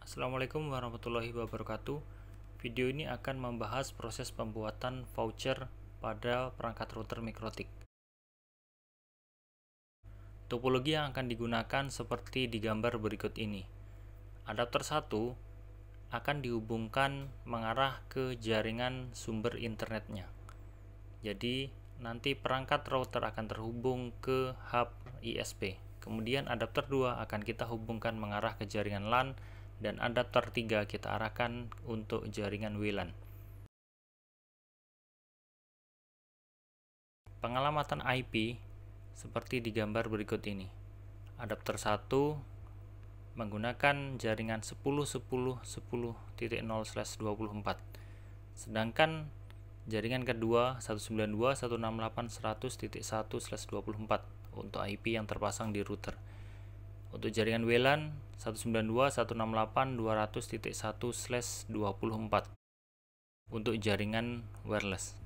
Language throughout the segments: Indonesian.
Assalamualaikum warahmatullahi wabarakatuh. Video ini akan membahas proses pembuatan voucher pada perangkat router Mikrotik. Topologi yang akan digunakan seperti di gambar berikut ini. Adapter 1 akan dihubungkan mengarah ke jaringan sumber internetnya. Jadi nanti perangkat router akan terhubung ke hub ISP. Kemudian adapter 2 akan kita hubungkan mengarah ke jaringan LAN, dan adapter 3 kita arahkan untuk jaringan WLAN. Pengalamatan IP seperti di gambar berikut ini. Adapter 1 menggunakan jaringan 10.10.10.0/24. Sedangkan jaringan kedua 192.168.100.1/24 untuk IP yang terpasang di router. Untuk jaringan WLAN 192.168.200.1/24 untuk jaringan wireless.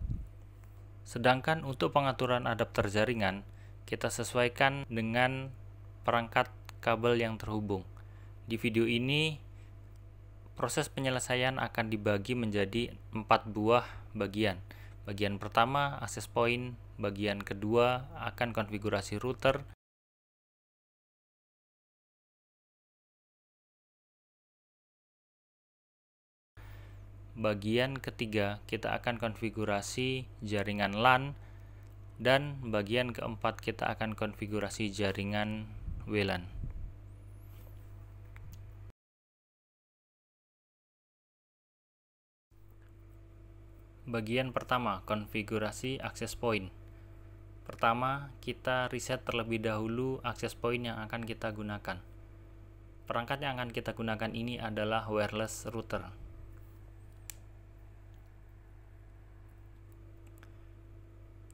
Sedangkan untuk pengaturan adapter jaringan kita sesuaikan dengan perangkat kabel yang terhubung. Di video ini proses penyelesaian akan dibagi menjadi 4 buah bagian. Bagian pertama access point, bagian kedua akan konfigurasi router, bagian ketiga kita akan konfigurasi jaringan LAN, dan bagian keempat kita akan konfigurasi jaringan WLAN. Bagian pertama, konfigurasi access point. Pertama, kita reset terlebih dahulu access point yang akan kita gunakan. Perangkat yang akan kita gunakan ini adalah wireless router.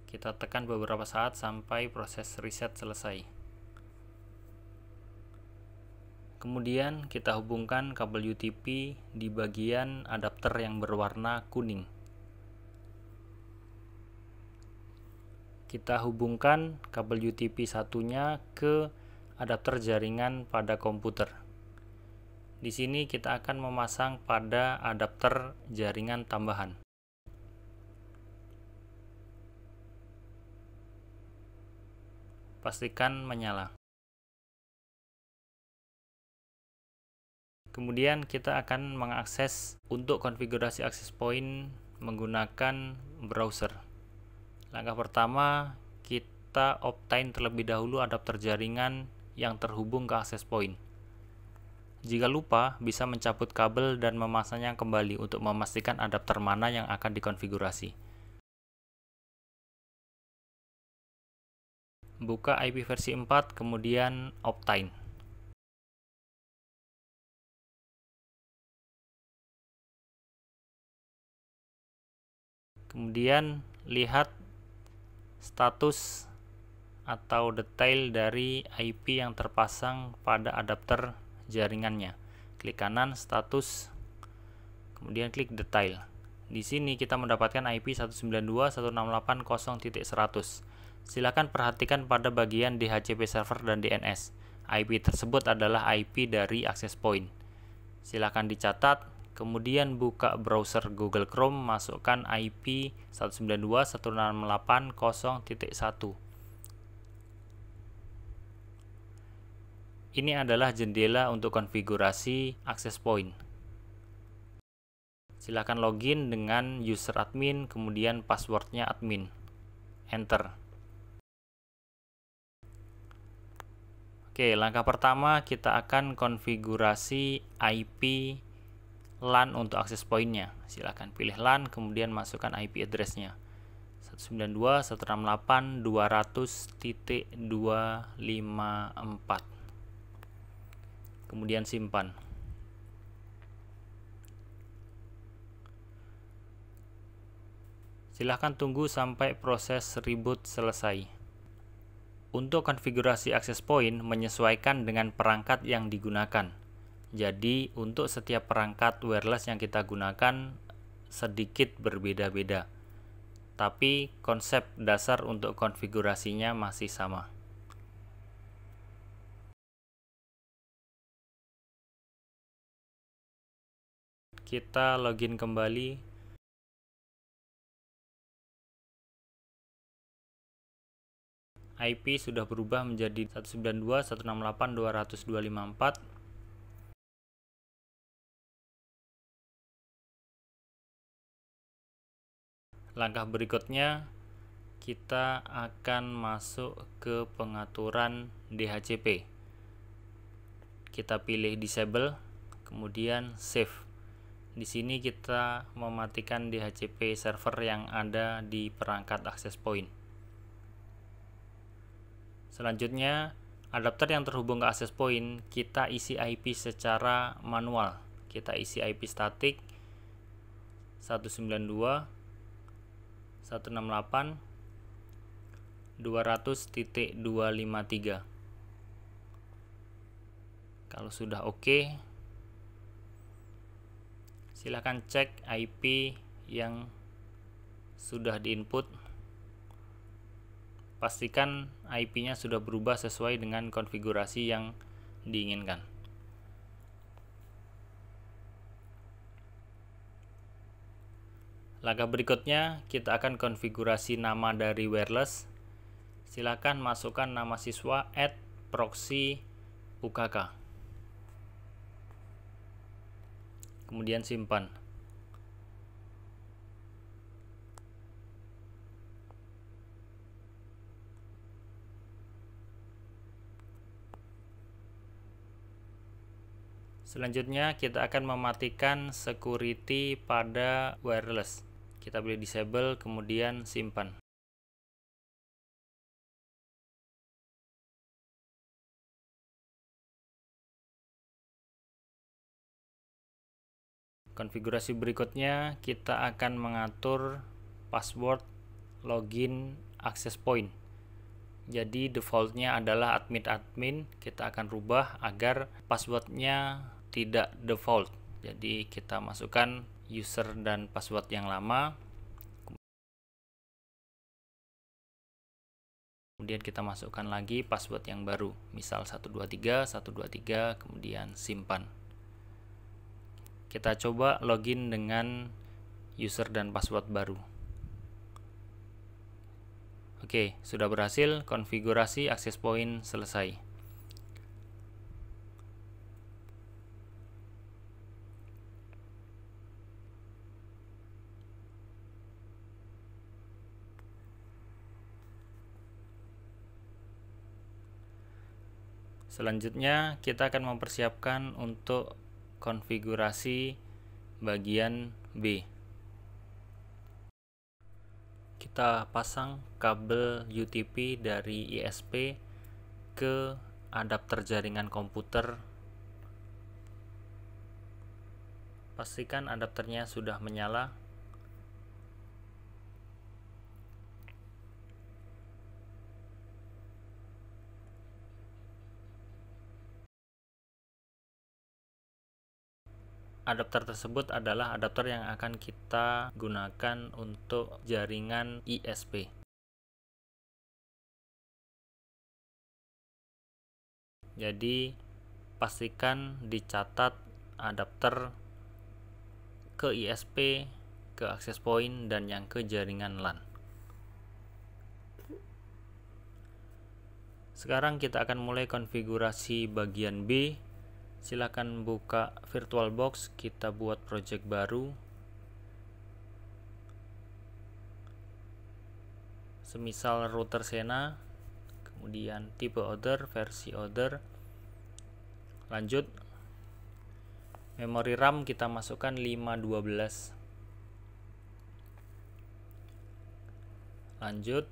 Kita tekan beberapa saat sampai proses reset selesai. Kemudian kita hubungkan kabel UTP di bagian adapter yang berwarna kuning. Kita hubungkan kabel UTP satunya ke adapter jaringan pada komputer. Di sini kita akan memasang pada adapter jaringan tambahan. Pastikan menyala. Kemudian kita akan mengakses untuk konfigurasi access point menggunakan browser. Langkah pertama, kita obtain terlebih dahulu adapter jaringan yang terhubung ke access point. Jika lupa, bisa mencabut kabel dan memasangnya kembali untuk memastikan adapter mana yang akan dikonfigurasi. Buka IP versi 4, kemudian obtain. Kemudian lihat status atau detail dari IP yang terpasang pada adapter jaringannya. Klik kanan status, kemudian klik detail. Di sini kita mendapatkan IP 192.168.0.100. Silakan perhatikan pada bagian DHCP server dan DNS. IP tersebut adalah IP dari access point. Silakan dicatat. Kemudian buka browser Google Chrome, masukkan IP 192.168.0.1. Ini adalah jendela untuk konfigurasi access point. Silakan login dengan user admin, kemudian passwordnya admin. Enter. Oke, langkah pertama kita akan konfigurasi IP LAN untuk access point-nya. Silakan pilih LAN, kemudian masukkan IP address-nya 192.168.254. Kemudian simpan. Silahkan tunggu sampai proses reboot selesai. Untuk konfigurasi access point menyesuaikan dengan perangkat yang digunakan. Jadi untuk setiap perangkat wireless yang kita gunakan sedikit berbeda-beda. Tapi konsep dasar untuk konfigurasinya masih sama. kita login kembali. IP sudah berubah menjadi 192.168.200.254. Langkah berikutnya, kita akan masuk ke pengaturan DHCP. Kita pilih disable, kemudian save. Di sini kita mematikan DHCP server yang ada di perangkat access point. Selanjutnya, adapter yang terhubung ke access point kita isi IP secara manual. Kita isi IP statik 192.168.200.253. Kalau sudah oke, silakan cek IP yang sudah diinput. Pastikan IP-nya sudah berubah sesuai dengan konfigurasi yang diinginkan. Langkah berikutnya, kita akan konfigurasi nama dari wireless. Silakan masukkan nama siswa @proxy UKK. Kemudian simpan. Selanjutnya kita akan mematikan security pada wireless. Kita pilih disable, kemudian simpan. Konfigurasi berikutnya, kita akan mengatur password login access point. Jadi defaultnya adalah admin. Kita akan rubah agar passwordnya tidak default. Jadi kita masukkan user dan password yang lama. Kemudian kita masukkan lagi password yang baru, misal 123, kemudian simpan. Kita coba login dengan user dan password baru. Oke, sudah berhasil. Konfigurasi access point selesai. Selanjutnya kita akan mempersiapkan untuk konfigurasi bagian B. Kita pasang kabel UTP dari ISP ke adapter jaringan komputer. Pastikan adapternya sudah menyala. Adapter tersebut adalah adapter yang akan kita gunakan untuk jaringan ISP. Jadi pastikan dicatat adapter ke ISP, ke access point, dan yang ke jaringan LAN. Sekarang kita akan mulai konfigurasi bagian B. Silakan buka VirtualBox, kita buat project baru. Semisal router Sena, kemudian tipe order, versi order. Lanjut, memori RAM kita masukkan 512. Lanjut.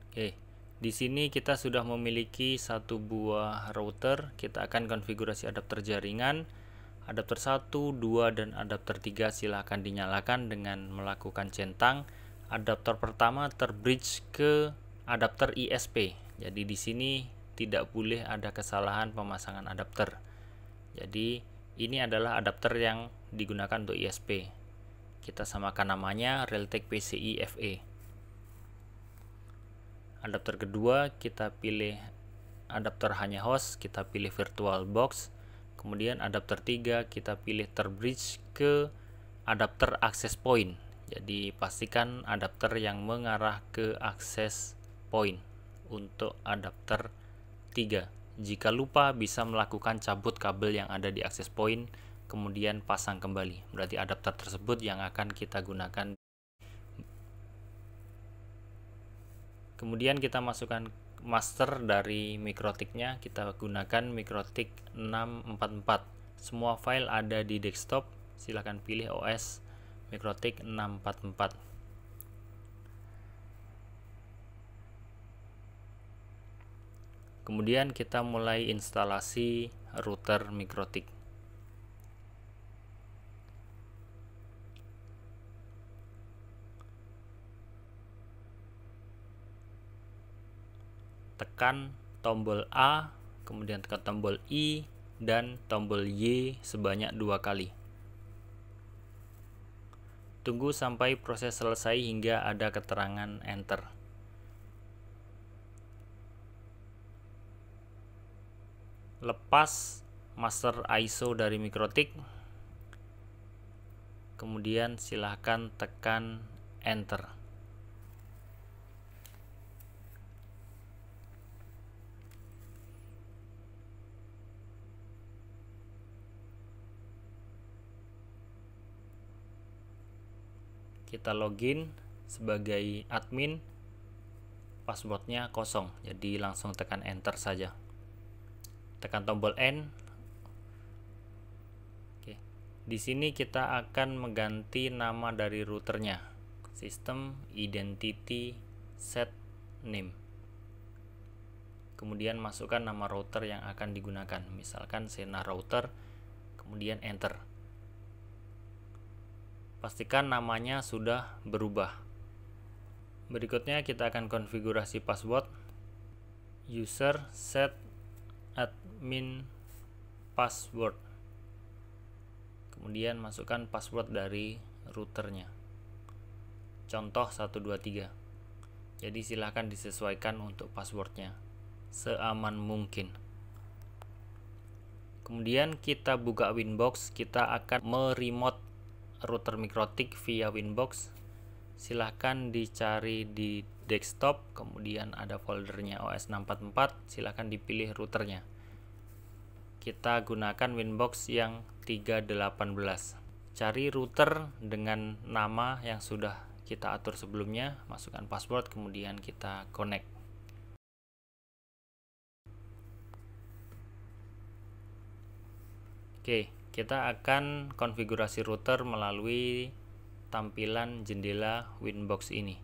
Oke. Di sini kita sudah memiliki satu buah router. Kita akan konfigurasi adapter jaringan. Adapter 1, 2, dan adapter 3 silahkan dinyalakan dengan melakukan centang. Adapter pertama terbridge ke adapter ISP. Jadi di sini tidak boleh ada kesalahan pemasangan adapter. Jadi ini adalah adapter yang digunakan untuk ISP. Kita samakan namanya Realtek PCI FE. Adapter kedua kita pilih adapter hanya host, kita pilih VirtualBox, Kemudian adapter 3 kita pilih terbridge ke adapter access point. Jadi pastikan adapter yang mengarah ke access point untuk adapter 3. Jika lupa bisa melakukan cabut kabel yang ada di access point kemudian pasang kembali. Berarti adapter tersebut yang akan kita gunakan. Kemudian kita masukkan master dari Mikrotik-nya, kita gunakan Mikrotik 644. Semua file ada di desktop, silahkan pilih OS Mikrotik 644. Kemudian kita mulai instalasi router Mikrotik. Tekan tombol A, kemudian tekan tombol I dan tombol Y sebanyak 2 kali. Tunggu sampai proses selesai hingga ada keterangan enter. Lepas master ISO dari Mikrotik, kemudian silahkan tekan enter. Kita login sebagai admin, passwordnya kosong, jadi langsung tekan enter saja. Tekan tombol N. Oke. Di sini kita akan mengganti nama dari routernya. System identity set name. Kemudian masukkan nama router yang akan digunakan, misalkan Sena router, kemudian enter. Pastikan namanya sudah berubah. Berikutnya kita akan konfigurasi password. User set admin password. Kemudian masukkan password dari routernya. Contoh 123. Jadi silahkan disesuaikan untuk passwordnya seaman mungkin. Kemudian kita buka Winbox, kita akan meremote router Mikrotik via Winbox. Silahkan dicari di desktop, kemudian ada foldernya OS 644, silahkan dipilih routernya. Kita gunakan Winbox yang 318. Cari router dengan nama yang sudah kita atur sebelumnya, masukkan password, kemudian kita connect. Oke, kita akan konfigurasi router melalui tampilan jendela Winbox ini.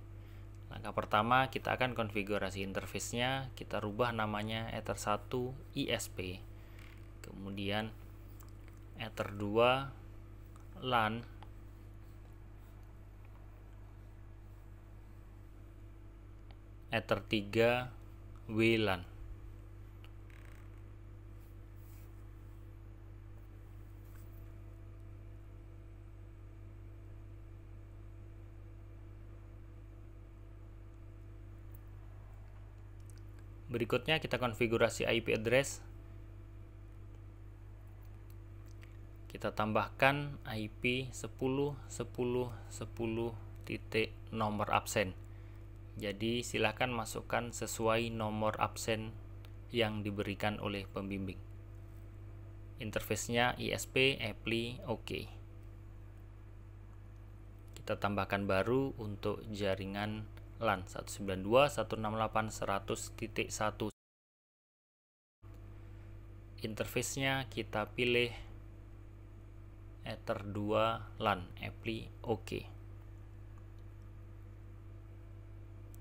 Langkah pertama, kita akan konfigurasi interface-nya, kita rubah namanya Ether1 ISP. Kemudian Ether2 LAN. Ether3 WLAN. Berikutnya kita konfigurasi IP address. Kita tambahkan IP 10.10.10 titik nomor absen. Jadi silahkan masukkan sesuai nomor absen yang diberikan oleh pembimbing. Interface-nya ISP, apply, OK. Kita tambahkan baru untuk jaringan LAN 192.168.100.1. Interface-nya kita pilih Ether2 LAN, apply, OK.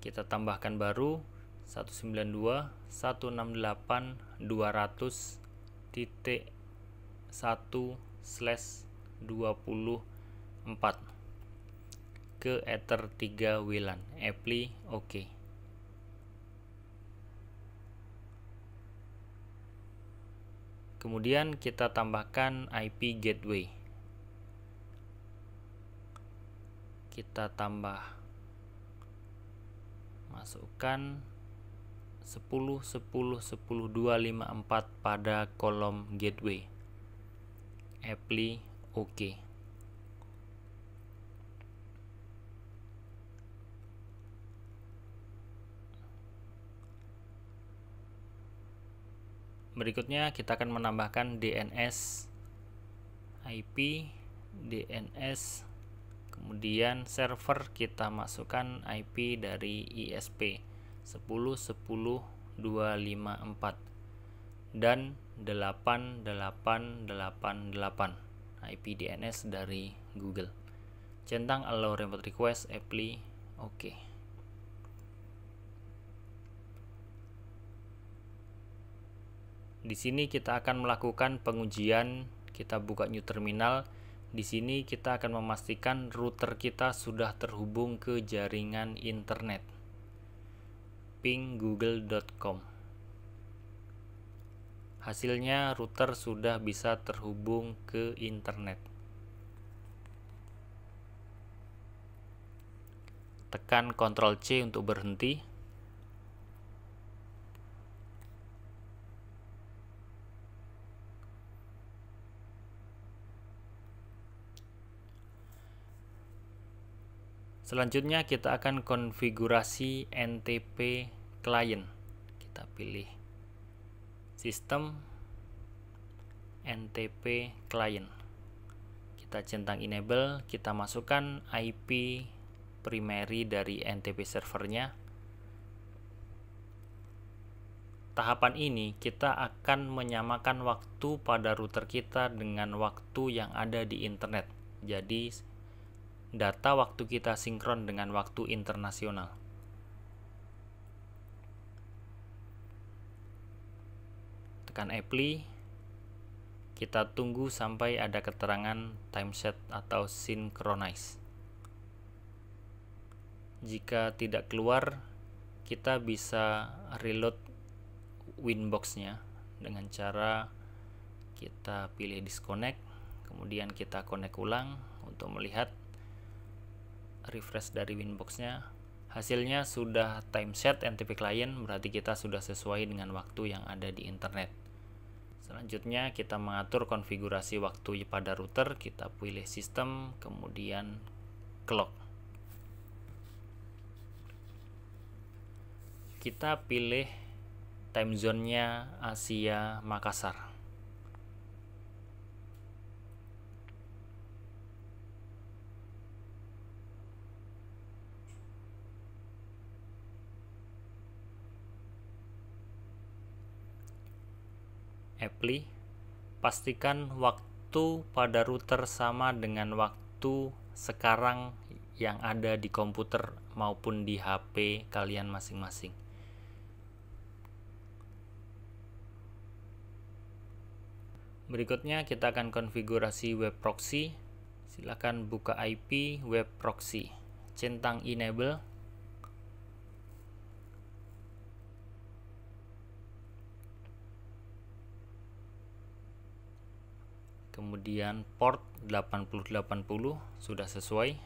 Kita tambahkan baru 192.168.200.1/24 ke Ether3 WLAN, apply, OK. Kemudian kita tambahkan IP gateway. Kita masukkan 10.10.10.254 pada kolom gateway. apply OK. Berikutnya kita akan menambahkan DNS IP, DNS, kemudian server kita masukkan IP dari ISP 10.10.254 dan 8888 IP DNS dari Google. Centang allow remote request apply OK. Di sini kita akan melakukan pengujian. Kita buka new terminal. Di sini kita akan memastikan router kita sudah terhubung ke jaringan internet. Ping google.com. Hasilnya router sudah bisa terhubung ke internet. Tekan Ctrl C untuk berhenti. Selanjutnya kita akan konfigurasi NTP client. Kita pilih sistem NTP client. Kita centang enable, kita masukkan IP primary dari NTP servernya. Tahapan ini kita akan menyamakan waktu pada router kita dengan waktu yang ada di internet. Jadi data waktu kita sinkron dengan waktu internasional. Tekan apply. Kita tunggu sampai ada keterangan timeset atau synchronize. Jika tidak keluar, kita bisa reload Winbox-nya dengan cara kita pilih disconnect, kemudian kita connect ulang untuk melihat refresh dari Winbox-nya. Hasilnya sudah timeset NTP client, berarti kita sudah sesuai dengan waktu yang ada di internet. Selanjutnya kita mengatur konfigurasi waktu pada router. Kita pilih sistem, kemudian clock. Kita pilih time zone-nya Asia Makassar. Apply. Pastikan waktu pada router sama dengan waktu sekarang yang ada di komputer maupun di HP kalian masing-masing. Berikutnya kita akan konfigurasi web proxy. Silakan buka IP web proxy. Centang enable. Kemudian port 8080 sudah sesuai.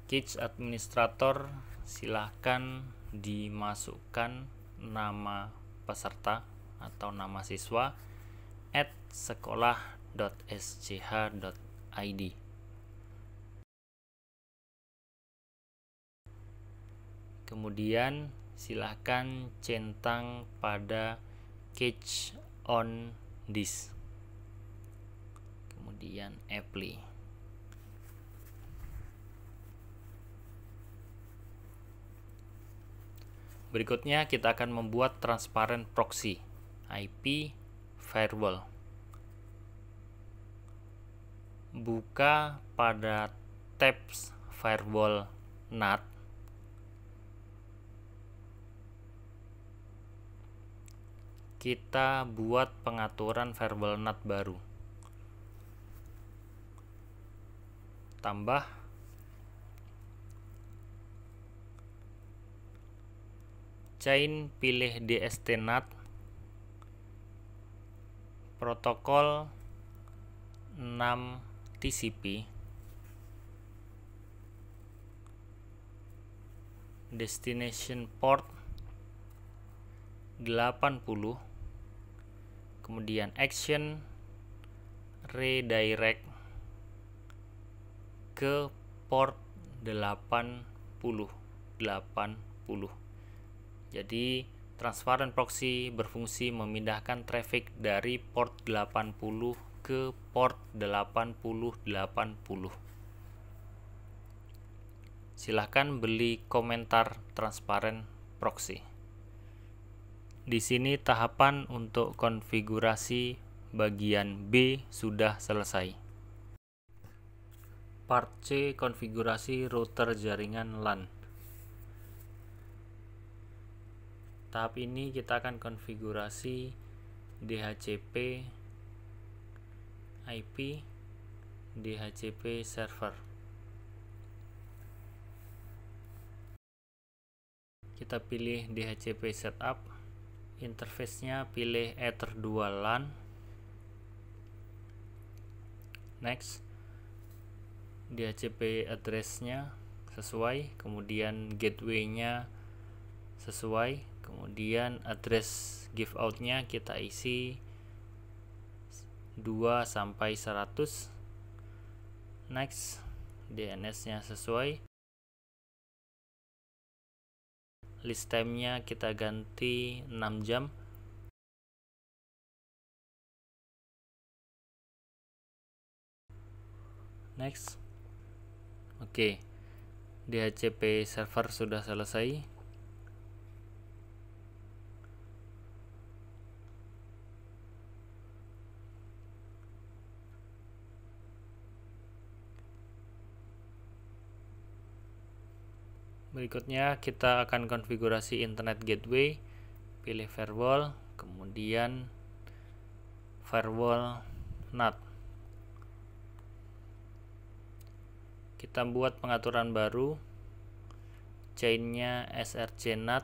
Cache administrator silahkan dimasukkan nama peserta atau nama siswa @sekolah.sch.id. Kemudian silahkan centang pada cache on disk, kemudian apply. Berikutnya kita akan membuat transparent proxy IP firewall. Buka pada tabs firewall NAT. Kita buat pengaturan firewall NAT baru. Tambah chain, pilih DST NAT, protokol 6 TCP, destination port 80, kemudian action redirect ke port 80. Jadi transparent proxy berfungsi memindahkan traffic dari port 80 ke port 8080. Silahkan beli komentar transparent proxy. Di sini tahapan untuk konfigurasi bagian B sudah selesai. Part C, konfigurasi router jaringan LAN. Tahap ini kita akan konfigurasi DHCP IP, DHCP server. Kita pilih DHCP setup, interface-nya pilih Ether 2 LAN. Next, DHCP address-nya sesuai, kemudian gateway-nya sesuai, kemudian address give out-nya kita isi 2 sampai 100. Next, DNS-nya sesuai, list time-nya kita ganti 6 jam. Next. Oke, DHCP server sudah selesai. Berikutnya kita akan konfigurasi internet gateway. Pilih firewall, kemudian firewall NAT. Kita buat pengaturan baru, chainnya src NAT,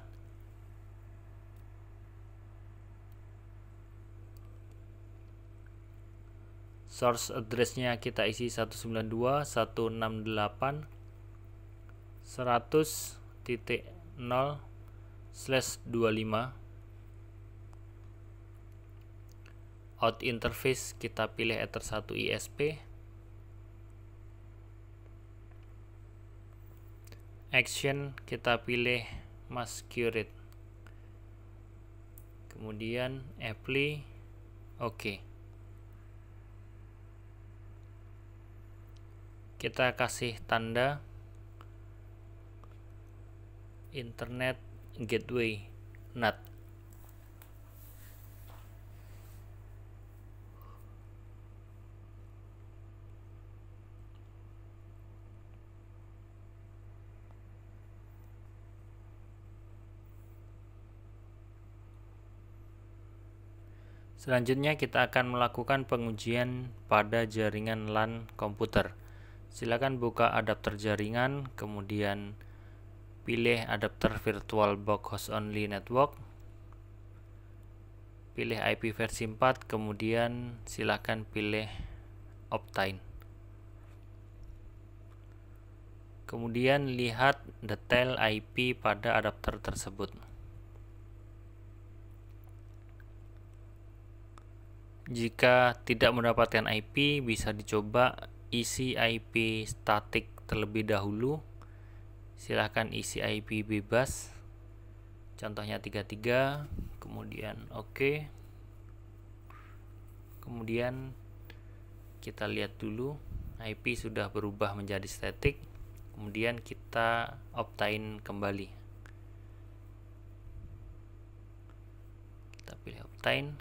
source address-nya kita isi 192.168.100.0/25. Out interface kita pilih Ether 1 ISP. Action kita pilih masquerade. Kemudian apply, oke. Kita kasih tanda internet gateway NAT. Selanjutnya kita akan melakukan pengujian pada jaringan LAN komputer. Silakan buka adapter jaringan, kemudian pilih adapter VirtualBox Host Only Network. Pilih IP versi 4, kemudian silakan pilih Optane. Kemudian lihat detail IP pada adapter tersebut. Jika tidak mendapatkan IP, bisa dicoba isi IP statik terlebih dahulu. Silahkan isi IP bebas, contohnya 33, kemudian oke. Kemudian kita lihat dulu IP sudah berubah menjadi statik, kemudian kita Optane kembali. Kita pilih Optane.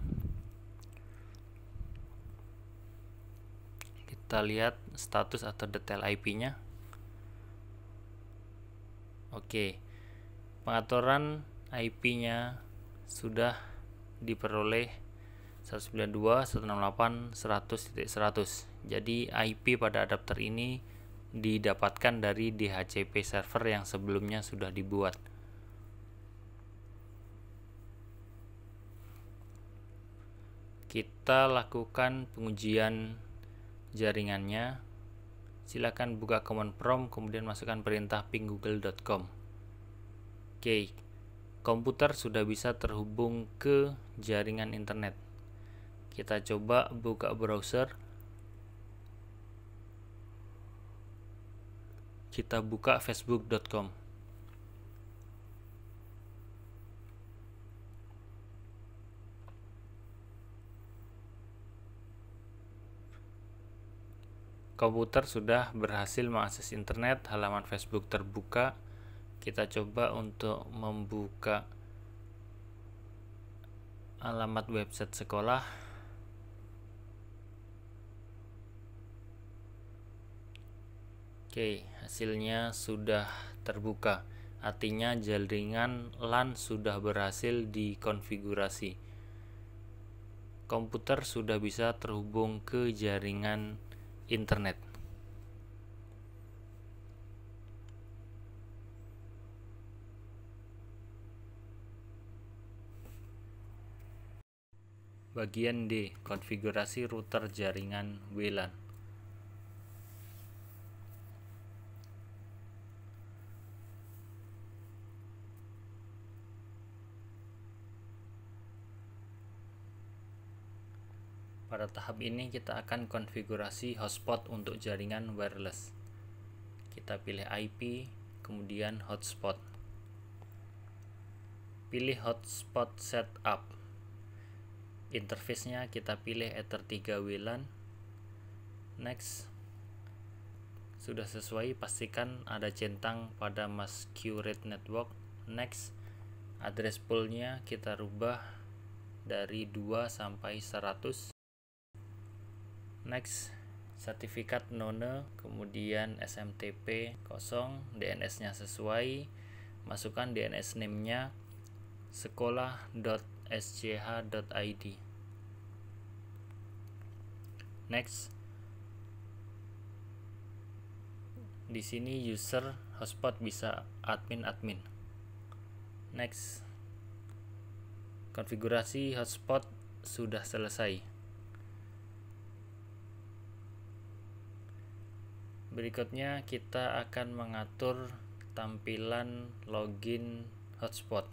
Kita lihat status atau detail IP-nya. Oke, pengaturan IP-nya sudah diperoleh 192.168.100.100. Jadi IP pada adapter ini didapatkan dari DHCP server yang sebelumnya sudah dibuat. Kita lakukan pengujian jaringannya. Silakan buka command prompt, kemudian masukkan perintah ping google.com. Oke, komputer sudah bisa terhubung ke jaringan internet. Kita coba buka browser. kita buka facebook.com. Komputer sudah berhasil mengakses internet, halaman Facebook terbuka. Kita coba untuk membuka alamat website sekolah. Oke, hasilnya sudah terbuka. Artinya jaringan LAN sudah berhasil dikonfigurasi. Komputer sudah bisa terhubung ke jaringan internet. Bagian D, konfigurasi router jaringan WLAN. Pada tahap ini kita akan konfigurasi hotspot untuk jaringan wireless. Kita pilih IP, kemudian hotspot. Pilih hotspot setup. Interface-nya kita pilih Ether 3 WLAN. Next. Sudah sesuai, pastikan ada centang pada Masquerade Network. Next. Address pool-nya kita rubah dari 2 sampai 100. Next, sertifikat none, kemudian SMTP 0, DNS-nya sesuai, masukkan DNS name-nya sekolah.sch.id. Next, di sini user hotspot bisa admin. Next, konfigurasi hotspot sudah selesai. Berikutnya kita akan mengatur tampilan login hotspot.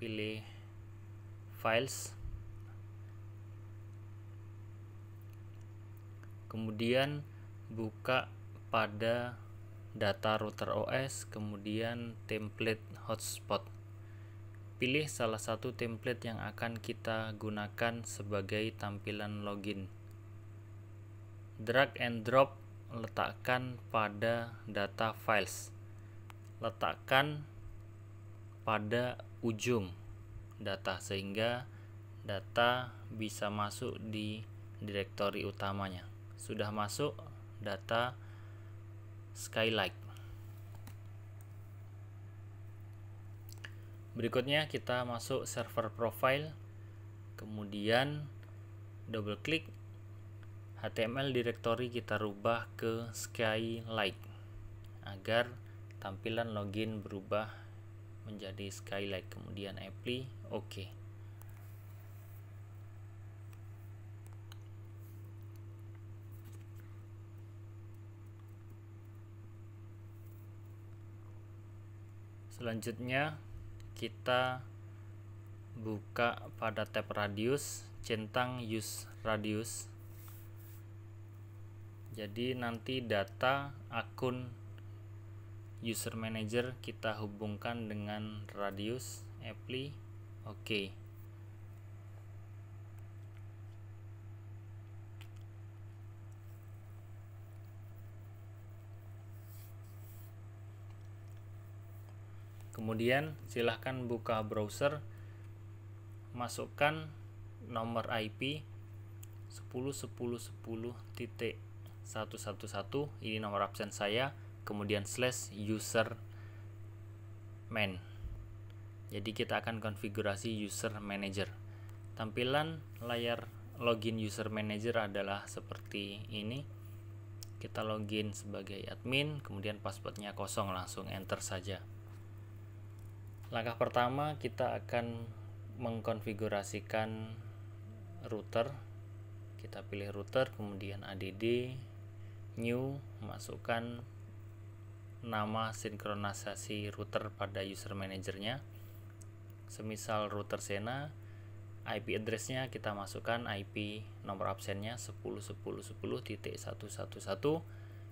Pilih files, kemudian buka pada data router OS, kemudian template hotspot. Pilih salah satu template yang akan kita gunakan sebagai tampilan login. Drag and drop, letakkan pada data files. Letakkan pada ujung data sehingga data bisa masuk di direktori utamanya. Sudah masuk data Skylight. Berikutnya kita masuk server profile, kemudian double klik, HTML directory kita rubah ke Skylight agar tampilan login berubah menjadi Skylight, kemudian apply, OK. Selanjutnya kita buka pada tab radius, centang use radius. Jadi nanti data akun user manager kita hubungkan dengan radius, apply, OK. Kemudian silahkan buka browser, masukkan nomor IP 10.10.10.111, ini nomor absen saya, kemudian /user man. Jadi kita akan konfigurasi user manager. Tampilan layar login user manager adalah seperti ini. Kita login sebagai admin, kemudian passwordnya kosong, langsung enter saja. Langkah pertama kita akan mengkonfigurasikan router. Kita pilih router, kemudian add, new, masukkan nama sinkronisasi router pada user manajernya, semisal router Sena. IP address-nya kita masukkan IP nomor absennya 10.10.10.111.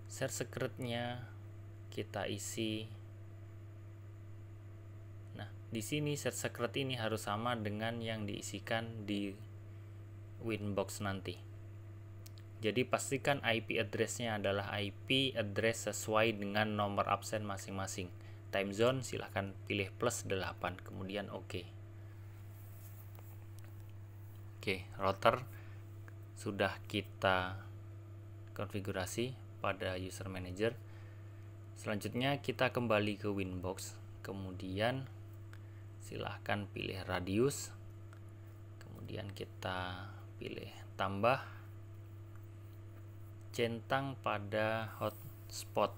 Share secret-nya kita isi. Nah, di sini share secret ini harus sama dengan yang diisikan di Winbox nanti. Jadi pastikan IP address-nya adalah IP address sesuai dengan nomor absen masing-masing. Time zone silahkan pilih +8, kemudian OK. Oke, router sudah kita konfigurasi pada user manager. Selanjutnya kita kembali ke Winbox, kemudian silahkan pilih radius, kemudian kita pilih tambah, centang pada hotspot,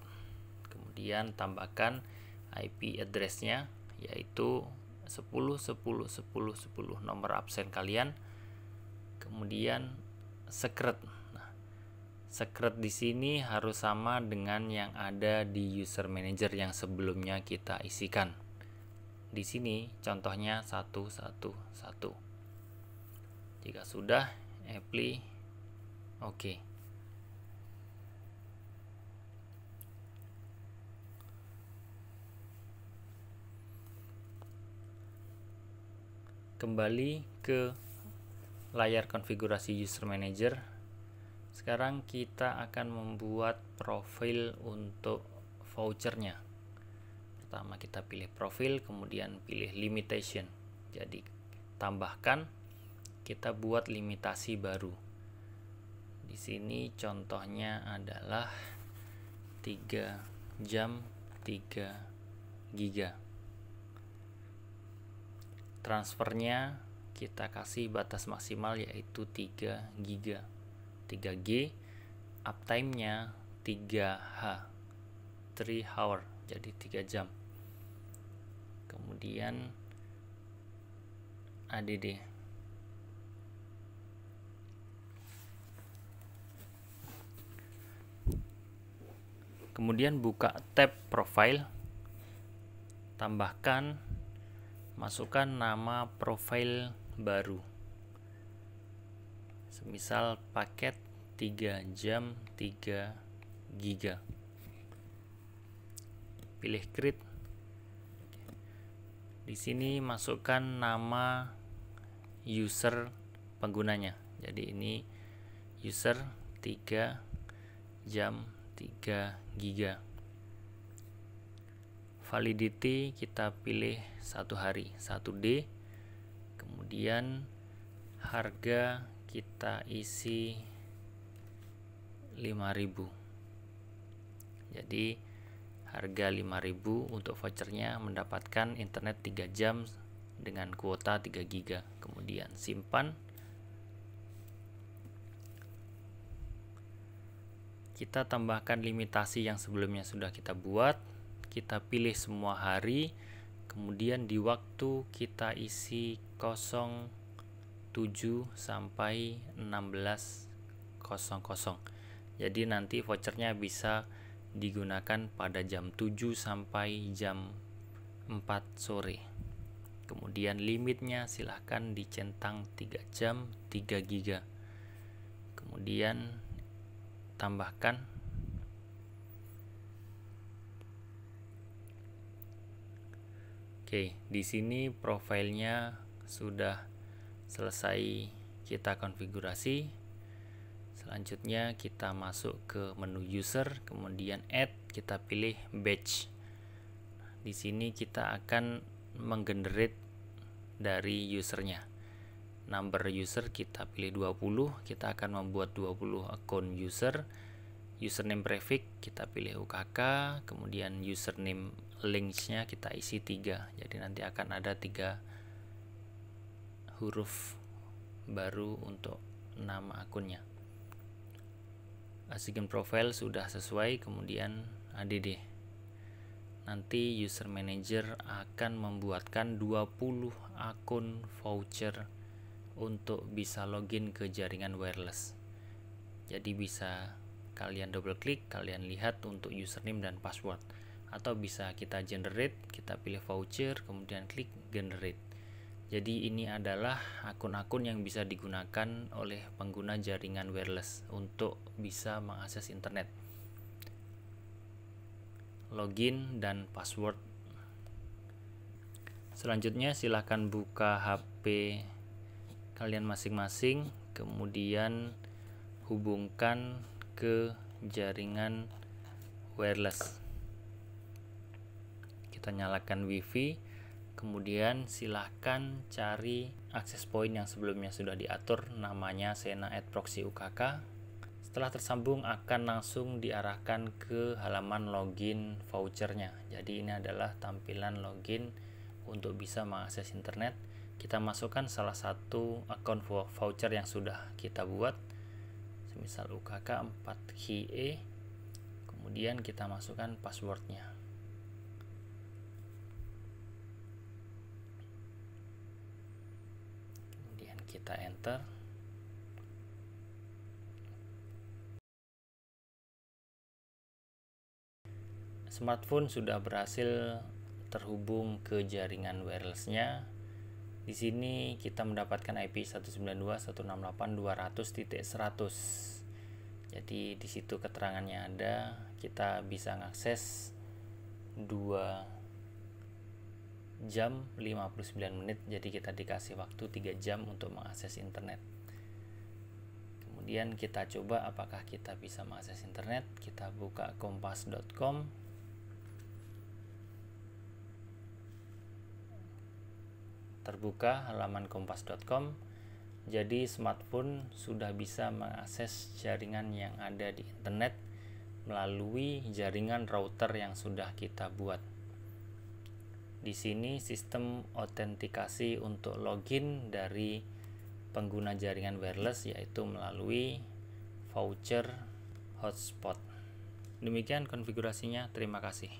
kemudian tambahkan IP address-nya yaitu 10.10.10.10 nomor absen kalian, kemudian secret. Nah, secret di sini harus sama dengan yang ada di user manager yang sebelumnya kita isikan. Di sini contohnya 111. Jika sudah, apply OK. Kembali ke layar konfigurasi user manager. Sekarang kita akan membuat profil untuk vouchernya. Pertama kita pilih profil, kemudian pilih limitation. Jadi tambahkan, kita buat limitasi baru. Di sini contohnya adalah 3 jam 3 giga. Transfernya kita kasih batas maksimal yaitu 3 giga. 3G, uptime-nya 3H, 3 hour, jadi 3 jam. Kemudian ADD. Kemudian buka tab profile, tambahkan, masukkan nama profil baru. Semisal paket 3 jam 3 giga. Pilih create. Di sini masukkan nama user penggunanya. Jadi ini user 3 jam 3 giga. Validity kita pilih 1 hari, 1D. Kemudian harga kita isi 5.000. Jadi harga 5.000 untuk vouchernya mendapatkan internet 3 jam dengan kuota 3 giga. Kemudian simpan. Kita tambahkan limitasi yang sebelumnya sudah kita buat. Kita pilih semua hari, kemudian di waktu kita isi 07 sampai 16.00. Jadi nanti vouchernya bisa digunakan pada jam 7 sampai jam 4 sore. Kemudian limitnya silahkan dicentang 3 jam 3 giga. Kemudian tambahkan. Oke, di sini profilnya sudah selesai kita konfigurasi. Selanjutnya kita masuk ke menu user, kemudian add, kita pilih batch. Di sini kita akan menggenerate dari usernya. Number user kita pilih 20, kita akan membuat 20 akun user. Username prefix kita pilih UKK, kemudian username linksnya kita isi 3. Jadi nanti akan ada 3 huruf baru untuk nama akunnya. Assign profile sudah sesuai, kemudian ADD. Nanti user manager akan membuatkan 20 akun voucher untuk bisa login ke jaringan wireless. Jadi bisa kalian double klik, kalian lihat untuk username dan password, atau bisa kita generate, kita pilih voucher, kemudian klik generate. Jadi ini adalah akun-akun yang bisa digunakan oleh pengguna jaringan wireless untuk bisa mengakses internet. Login dan password. Selanjutnya silahkan buka HP kalian masing-masing, kemudian hubungkan ke jaringan wireless. Kita nyalakan WiFi, kemudian silahkan cari akses point yang sebelumnya sudah diatur, namanya Sena @proxy UKK. Setelah tersambung akan langsung diarahkan ke halaman login vouchernya. Jadi ini adalah tampilan login untuk bisa mengakses internet. Kita masukkan salah satu akun voucher yang sudah kita buat, semisal UKK 4HE, kemudian kita masukkan passwordnya. Kemudian kita enter. Smartphone sudah berhasil terhubung ke jaringan wirelessnya. Di sini kita mendapatkan IP 192.168.200.100. Jadi di situ keterangannya ada, kita bisa mengakses 2 jam 59 menit. Jadi kita dikasih waktu 3 jam untuk mengakses internet. Kemudian kita coba apakah kita bisa mengakses internet. Kita buka kompas.com. Terbuka halaman kompas.com. Jadi smartphone sudah bisa mengakses jaringan yang ada di internet melalui jaringan router yang sudah kita buat. Di sini sistem autentikasi untuk login dari pengguna jaringan wireless yaitu melalui voucher hotspot. Demikian konfigurasinya, terima kasih.